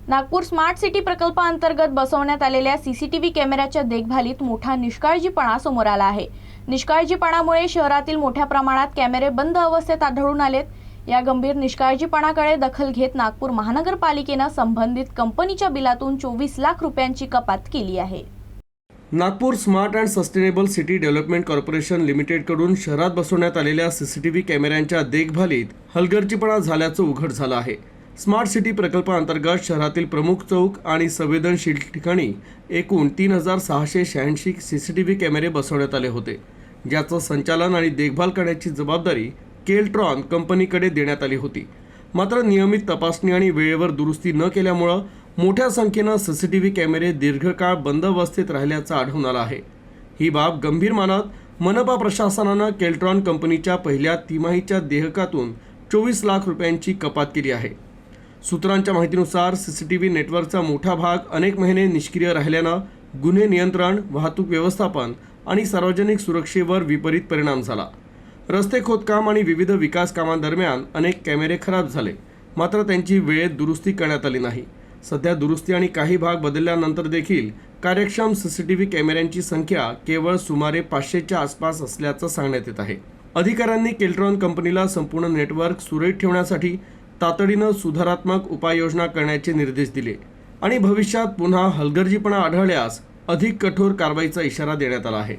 Nagpur smart city प्रकल्पाअंतर्गत बसवण्यात आलेल्या सीसीटीव्ही कॅमेऱ्याच्या देखभालीत मोठा निष्काळजीपणा समोर आला आहे। निष्काळजीपणामुळे शहरातील मोठ्या प्रमाणात कॅमेरे बंद अवस्थेत आढळून आलेत। या गंभीर निष्काळजीपणाकडे दखल घेत नागपूर महानगरपालिकेने संबंधित कंपनीच्या बिलातून 24 लाख रुपयांची कपात केली आहे। Nagpur smart and sustainable city development corporation लिमिटेडकडून शहरात बसवण्यात आलेल्या सीसीटीव्ही कॅमेऱ्यांच्या देखभालीत हलगर्जीपणा झाल्याचं उघड झालं आहे। स्मार्ट सिटी प्रकल्पाअंतर्गत शहरातील प्रमुख चौक आणि संवेदनशील ठिकाणी एकूण 3686 सीसीटीव्ही कॅमेरे बसवण्यात आले होते, ज्याचं संचालन आणि देखभाल करण्याची जबाबदारी केल्ट्रॉन कंपनीकडे देण्यात आली होती। मात्र नियमित तपासणी आणि वेळेवर दुरुस्ती न केल्यामुळे मोठ्या संख्येने सीसीटीव्ही कॅमेरे दीर्घकाळ बंद अवस्थेत राहिल्याचं आढळून आलं आहे। ही बाब गंभीर मानत मनपा प्रशासनानं केल्ट्रॉन कंपनीच्या पहिल्या तिमाहीच्या देयकातून 24 लाख रुपयांची कपात केली आहे। सूत्रांच्या माहितीनुसार सीसीटीव्ही नेटवर्कचा मोठा भाग अनेक महिने निष्क्रिय राहिल्यानं गुन्हे नियंत्रण, वाहतूक व्यवस्थापन आणि सार्वजनिक सुरक्षेवर विपरीत परिणाम झाला। रस्ते खोदकाम आणि विविध विकास कामांदरम्यान अनेक कॅमेरे खराब झाले, मात्र त्यांची वेळेत दुरुस्ती करण्यात आली नाही। सध्या दुरुस्ती आणि काही भाग बदलल्यानंतर देखील कार्यक्षम सीसीटीव्ही कॅमेऱ्यांची संख्या केवळ सुमारे 500च्या आसपास असल्याचं सांगण्यात येत आहे। अधिकाऱ्यांनी केल्ट्रॉन कंपनीला संपूर्ण नेटवर्क सुरळीत ठेवण्यासाठी तातडीनं सुधारात्मक उपाययोजना करण्याचे निर्देश दिले आणि भविष्यात पुन्हा हलगर्जीपणा आढळल्यास अधिक कठोर कारवाईचा इशारा देण्यात आला आहे।